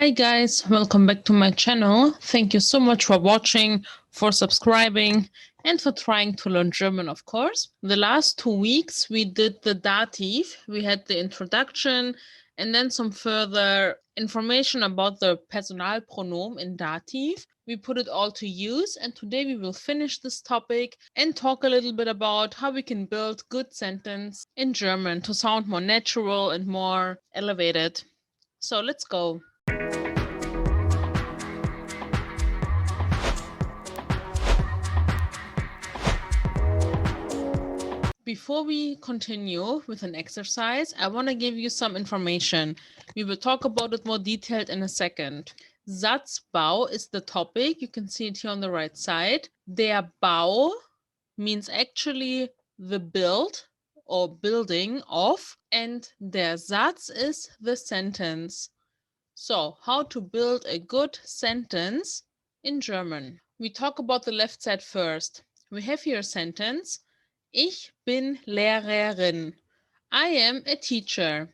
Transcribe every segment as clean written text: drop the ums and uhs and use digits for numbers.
Hi guys, welcome back to my channel. Thank you so much for watching, for subscribing, and for trying to learn German, of course. The last 2 weeks we did the dative. We had the introduction and then some further information about the Personalpronomen in dative. We put it all to use, and today we will finish this topic and talk a little bit about how we can build good sentence in German to sound more natural and more elevated. So let's go. Before we continue with an exercise, I want to give you some information. We will talk about it more detailed in a second. Satzbau is the topic. You can see it here on the right side. Der Bau means actually the build or building of, and der Satz is the sentence. So, how to build a good sentence in German. We talk about the left side first. We have here a sentence. Ich bin Lehrerin. I am a teacher.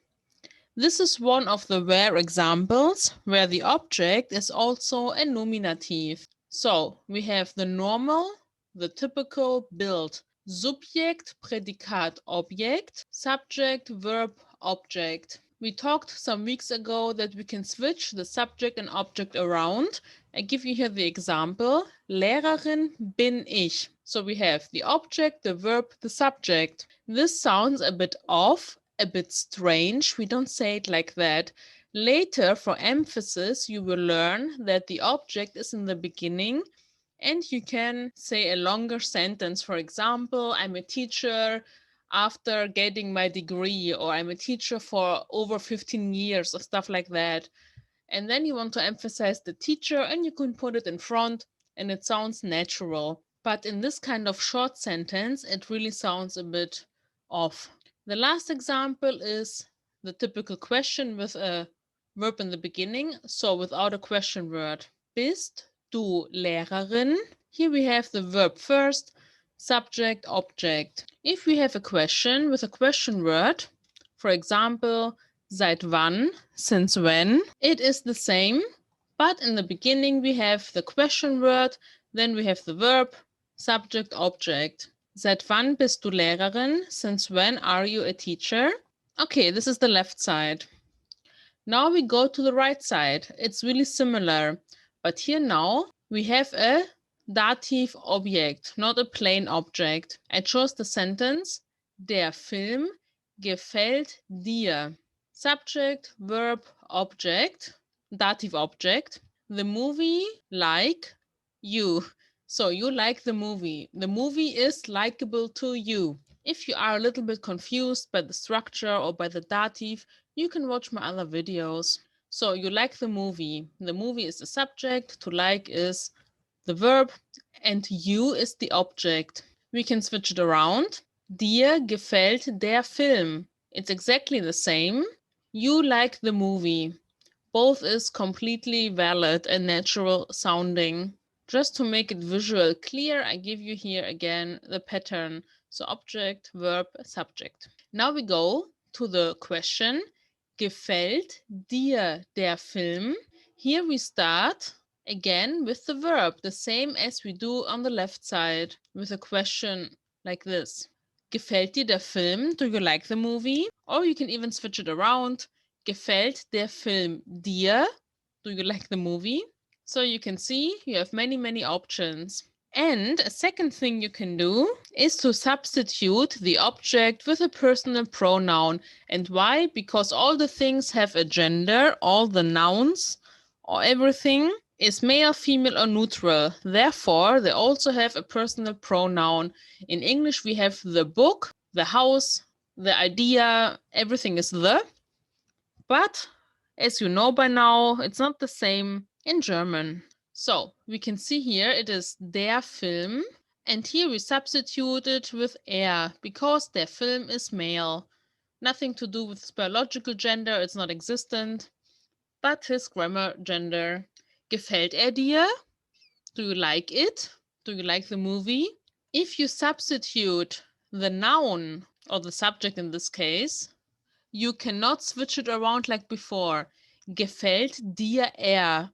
This is one of the rare examples where the object is also a nominative. So we have the normal, the typical build. Subject, Prädikat, Objekt, Subject, Verb, Object. We talked some weeks ago that we can switch the subject and object around. I give you here the example. Lehrerin bin ich. So we have the object, the verb, the subject. This sounds a bit off, a bit strange. We don't say it like that. Later, for emphasis, you will learn that the object is in the beginning and you can say a longer sentence. For example, I'm a teacher after getting my degree, or I'm a teacher for over 15 years, or stuff like that. And then you want to emphasize the teacher and you can put it in front and it sounds natural. But in this kind of short sentence, it really sounds a bit off. The last example is the typical question with a verb in the beginning, so without a question word. Bist du Lehrerin? Here we have the verb first, subject, object. If we have a question with a question word, for example, seit wann, since when, it is the same, but in the beginning we have the question word, then we have the verb, subject, object. Seit wann bist du Lehrerin? Since when are you a teacher? Okay, this is the left side. Now we go to the right side. It's really similar, but here now we have a dative object, not a plain object. I chose the sentence, der Film gefällt dir. Subject, verb, object, dative object. The movie like you. So you like the movie. The movie is likable to you. If you are a little bit confused by the structure or by the dative, you can watch my other videos. So you like the movie. The movie is the subject, to like is the verb, and you is the object. We can switch it around. Dir gefällt der Film. It's exactly the same. You like the movie. Both is completely valid and natural sounding. Just to make it visual clear, I give you here again the pattern. So object, verb, subject. Now we go to the question. Gefällt dir der Film? Here we start again with the verb, the same as we do on the left side, with a question like this. Gefällt dir der Film? Do you like the movie? Or you can even switch it around. Gefällt der Film dir? Do you like the movie? So you can see you have many options. And a second thing you can do is to substitute the object with a personal pronoun. And why? Because all the things have a gender, all the nouns, or everything is male, female, or neutral. Therefore, they also have a personal pronoun. In English, we have the book, the house, the idea, everything is the. But as you know by now, it's not the same in German. So we can see here it is der Film, and here we substitute it with er because der Film is male. Nothing to do with his biological gender, it's not existent, but his grammar gender. Gefällt er dir? Do you like it? Do you like the movie? If you substitute the noun, or the subject in this case, you cannot switch it around like before. Gefällt dir er?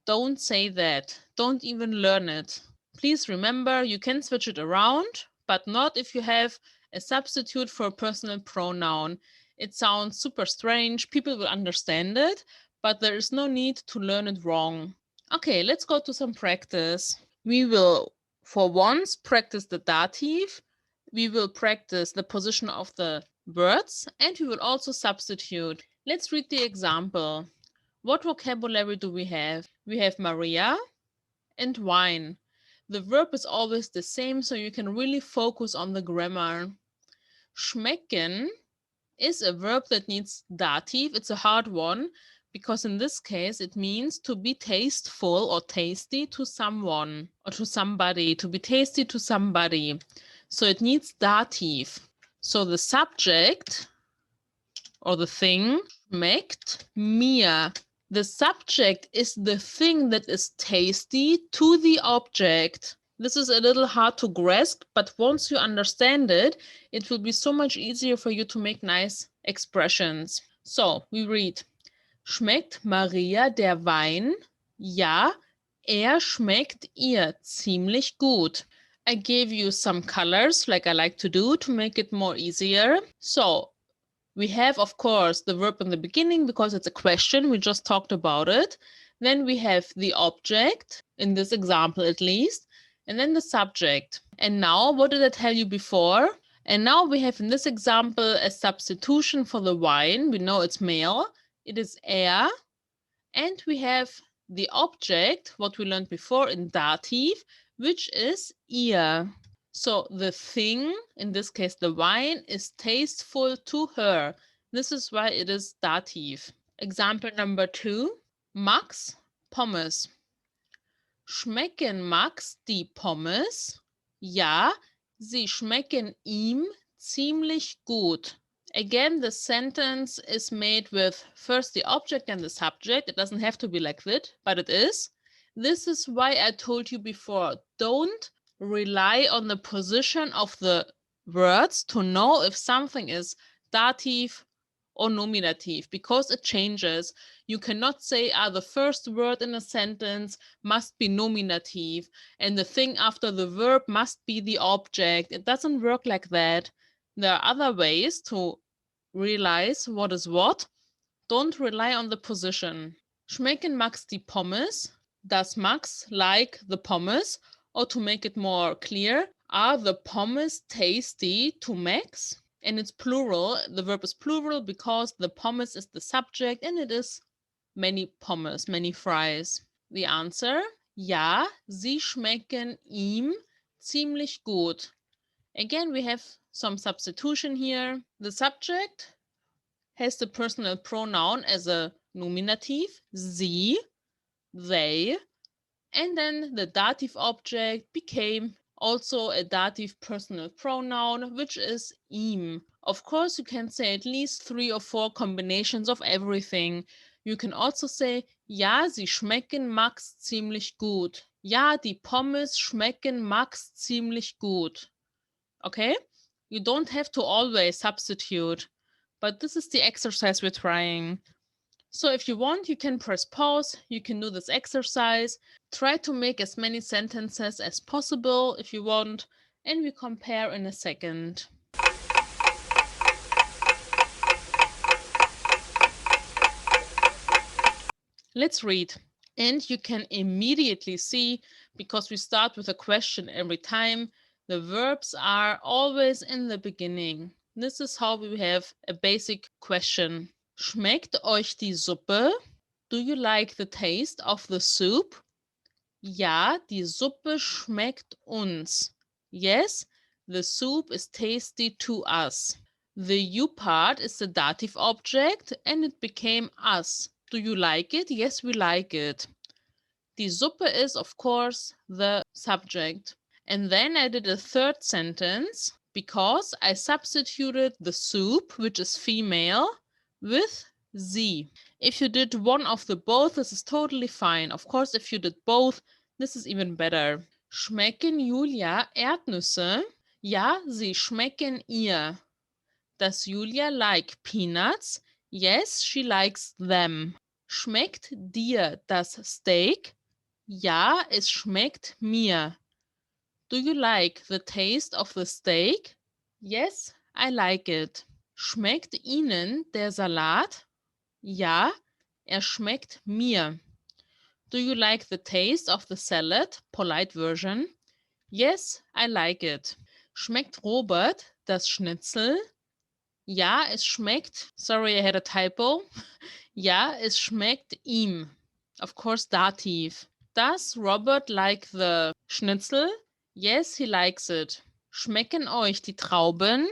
Don't say that. Don't even learn it. Please remember, you can switch it around, but not if you have a substitute for a personal pronoun. It sounds super strange. People will understand it, but there is no need to learn it wrong. Okay, let's go to some practice. We will, for once, practice the dative. We will practice the position of the words, and we will also substitute. Let's read the example. What vocabulary do we have? We have Maria and wine. The verb is always the same, so you can really focus on the grammar. Schmecken is a verb that needs dative. It's a hard one because in this case it means to be tasteful or tasty to someone or to somebody, to be tasty to somebody. So it needs dative. So the subject or the thing, schmeckt mir. The subject is the thing that is tasty to the object. This is a little hard to grasp, but once you understand it, it will be so much easier for you to make nice expressions. So we read, schmeckt Maria der Wein? Ja, schmeckt ihr ziemlich gut. I gave you some colors like I like to do to make it more easier. So we have, of course, the verb in the beginning because it's a question. We just talked about it. Then we have the object, in this example at least, and then the subject. And now, what did I tell you before? And now we have in this example a substitution for the wine. We know it's male. It is er. And we have the object, what we learned before in dative, which is ihr. So the thing, in this case the wine, is tasteful to her. This is why it is dative. Example number 2, Max Pommes. Schmecken Max die Pommes? Ja, sie schmecken ihm ziemlich gut. Again, the sentence is made with first the object and the subject. It doesn't have to be like that, but it is. This is why I told you before, don't rely on the position of the words to know if something is dative or nominative, because it changes. You cannot say, the first word in a sentence must be nominative and the thing after the verb must be the object. It doesn't work like that. There are other ways to realize what is what. Don't rely on the position. Schmecken Max die Pommes? Does Max like the pommes? Or to make it more clear, are the pommes tasty to Max? And it's plural. The verb is plural because the pommes is the subject and it is many pommes, many fries. The answer, ja, sie schmecken ihm ziemlich gut. Again, we have some substitution here. The subject has the personal pronoun as a nominative, sie, they, and then the dative object became also a dative personal pronoun, which is ihm. Of course, you can say at least 3 or 4 combinations of everything. You can also say, ja, sie schmecken Max ziemlich gut. Ja, die Pommes schmecken Max ziemlich gut. Okay? You don't have to always substitute, but this is the exercise we're trying. So if you want, you can press pause, you can do this exercise, try to make as many sentences as possible if you want, and we compare in a second. Let's read. And you can immediately see, because we start with a question every time, the verbs are always in the beginning. This is how we have a basic question. Schmeckt euch die Suppe? Do you like the taste of the soup? Ja, die Suppe schmeckt uns. Yes, the soup is tasty to us. The you part is the dative object and it became us. Do you like it? Yes, we like it. Die Suppe is, of course, the subject. And then I did a third sentence because I substituted the soup, which is female, with sie. If you did one of the both, this is totally fine. Of course, if you did both, this is even better. Schmecken Julia Erdnüsse? Ja, sie schmecken ihr. Does Julia like peanuts? Yes, she likes them. Schmeckt dir das Steak? Ja, es schmeckt mir. Do you like the taste of the steak? Yes, I like it. Schmeckt Ihnen der Salat? Ja, er schmeckt mir. Do you like the taste of the salad? Polite version. Yes, I like it. Schmeckt Robert das Schnitzel? Ja, es schmeckt. Sorry, I had a typo. Ja, es schmeckt ihm. Of course, Dativ. Does Robert like the Schnitzel? Yes, he likes it. Schmecken euch die Trauben?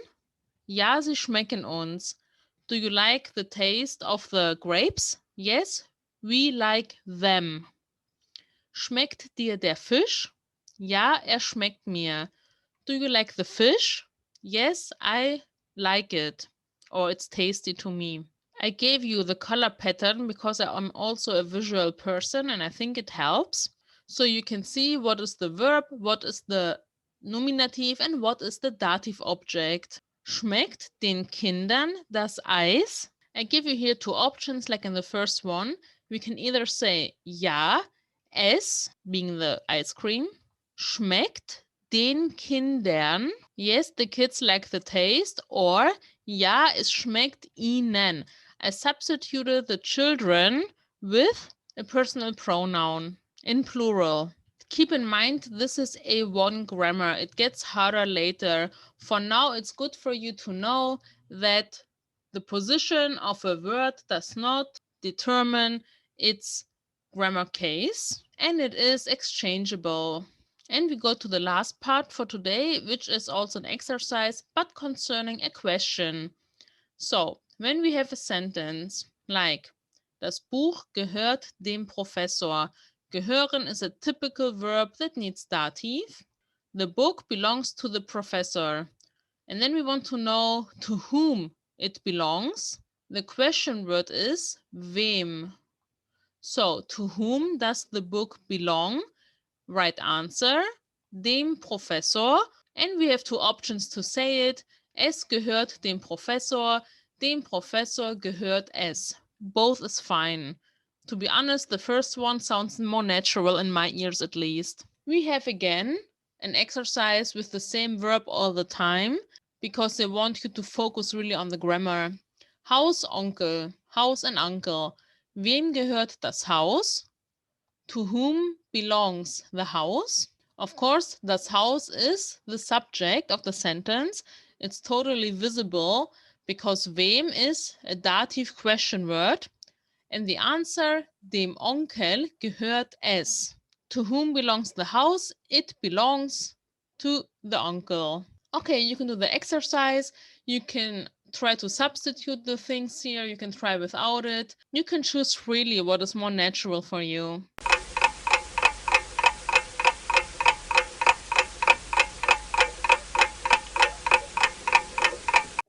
Ja, sie schmecken uns. Do you like the taste of the grapes? Yes, we like them. Schmeckt dir der Fisch? Ja, er schmeckt mir. Do you like the fish? Yes, I like it. Or it's tasty to me. I gave you the color pattern because I'm also a visual person and I think it helps. So you can see what is the verb, what is the nominative and what is the dative object. Schmeckt den Kindern das Eis? I give you here two options like in the first one. We can either say ja, es, being the ice cream. Schmeckt den Kindern? Yes, the kids like the taste. Or ja, es schmeckt ihnen. I substituted the children with a personal pronoun in plural. Keep in mind, this is A1 grammar. It gets harder later. For now, it's good for you to know that the position of a word does not determine its grammar case, and it is exchangeable. And we go to the last part for today, which is also an exercise, but concerning a question. So, when we have a sentence like, das Buch gehört dem Professor. Gehören is a typical verb that needs dative. The book belongs to the professor. And then we want to know to whom it belongs. The question word is wem. So, to whom does the book belong? Right answer, dem Professor. And we have two options to say it. Es gehört dem Professor gehört es. Both is fine. To be honest, the first one sounds more natural in my ears at least. We have again an exercise with the same verb all the time because they want you to focus really on the grammar. Haus, Onkel, Haus and uncle. Wem gehört das Haus? To whom belongs the house? Of course, das Haus is the subject of the sentence. It's totally visible because wem is a dative question word. And the answer, dem Onkel gehört es. To whom belongs the house? It belongs to the uncle. Okay, you can do the exercise. You can try to substitute the things here. You can try without it. You can choose freely what is more natural for you.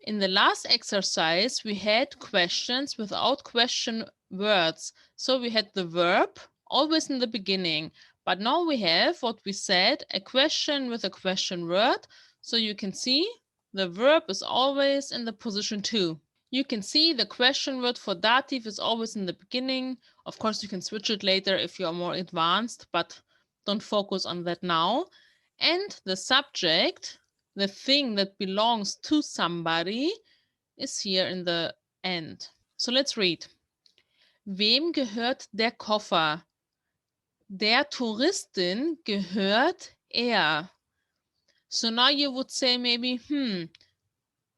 In the last exercise, we had questions without question words. So we had the verb always in the beginning. But now we have what we said, a question with a question word. So you can see the verb is always in the position 2. You can see the question word for dative is always in the beginning. Of course, you can switch it later if you are more advanced, but don't focus on that now. And the subject, the thing that belongs to somebody, is here in the end. So let's read. Wem gehört der Koffer? Der Touristin gehört er. So now you would say maybe,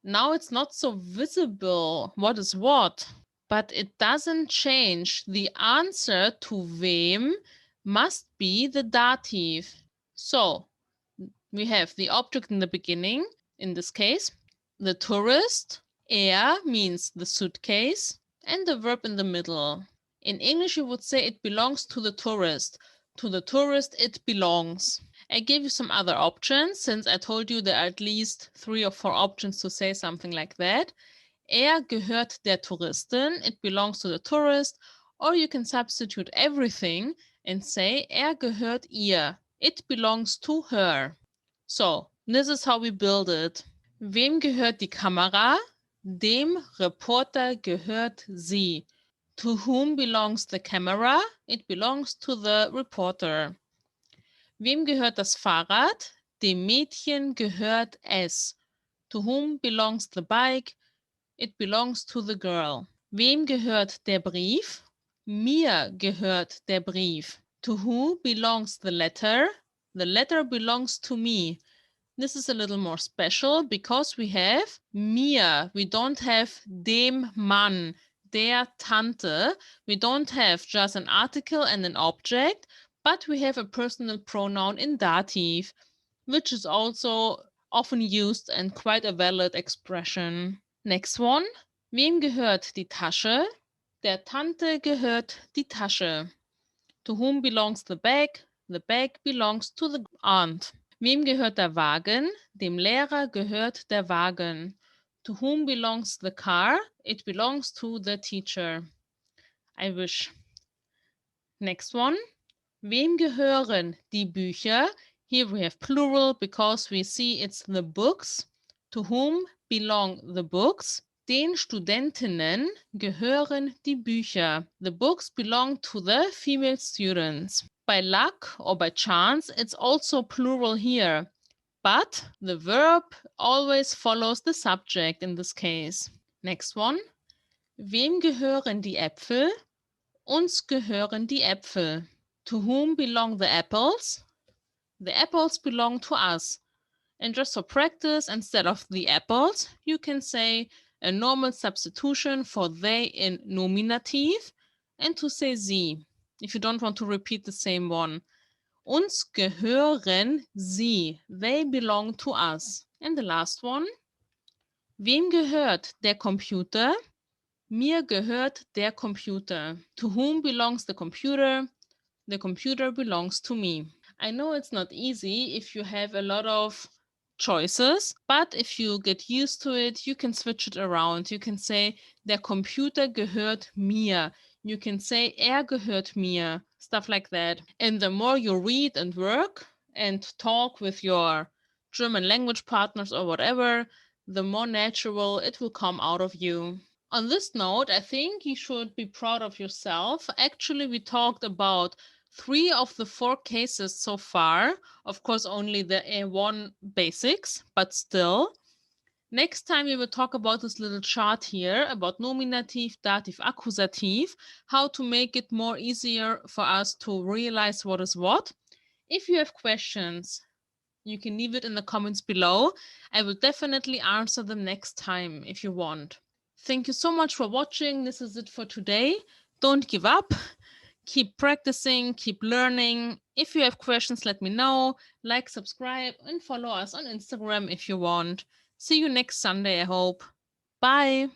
now it's not so visible what is what, but it doesn't change. The answer to wem must be the dative. So we have the object in the beginning, in this case, the tourist, er means the suitcase, and the verb in the middle. In English, you would say it belongs to the tourist. To the tourist, it belongs. I gave you some other options, since I told you there are at least 3 or 4 options to say something like that. Er gehört der Touristin, it belongs to the tourist, or you can substitute everything and say er gehört ihr, it belongs to her. So, this is how we build it. Wem gehört die Kamera? Dem Reporter gehört sie. To whom belongs the camera? It belongs to the reporter. Wem gehört das Fahrrad? Dem Mädchen gehört es. To whom belongs the bike? It belongs to the girl. Wem gehört der Brief? Mir gehört der Brief. To who belongs the letter? The letter belongs to me. This is a little more special because we have mir. We don't have dem Mann, der Tante. We don't have just an article and an object, but we have a personal pronoun in dative, which is also often used and quite a valid expression. Next one. Wem gehört die Tasche? Der Tante gehört die Tasche. To whom belongs the bag? The bag belongs to the aunt. Wem gehört der Wagen? Dem Lehrer gehört der Wagen. To whom belongs the car? It belongs to the teacher. I wish. Next one. Wem gehören die Bücher? Here we have plural because we see it's the books. To whom belong the books? Den Studentinnen gehören die Bücher. The books belong to the female students. By luck or by chance, it's also plural here. But the verb always follows the subject in this case. Next one. Wem gehören die Äpfel? Uns gehören die Äpfel. To whom belong the apples? The apples belong to us. And just for practice, instead of the apples, you can say a normal substitution for they in nominative and to say sie, if you don't want to repeat the same one. Uns gehören sie. They belong to us. And the last one. Wem gehört der Computer? Mir gehört der Computer. To whom belongs the computer? The computer belongs to me. I know it's not easy if you have a lot of choices, but if you get used to it, you can switch it around. You can say, der Computer gehört mir. You can say, gehört mir. Stuff like that. And the more you read and work and talk with your German language partners or whatever, the more natural it will come out of you. On this note, I think you should be proud of yourself. Actually, we talked about 3 of the 4 cases so far. Of course, only the A1 basics, but still. Next time, we will talk about this little chart here about nominative, dative, accusative, how to make it more easier for us to realize what is what. If you have questions, you can leave it in the comments below. I will definitely answer them next time if you want. Thank you so much for watching. This is it for today. Don't give up. Keep practicing, keep learning. If you have questions, let me know. Like, subscribe, and follow us on Instagram if you want. See you next Sunday, I hope. Bye.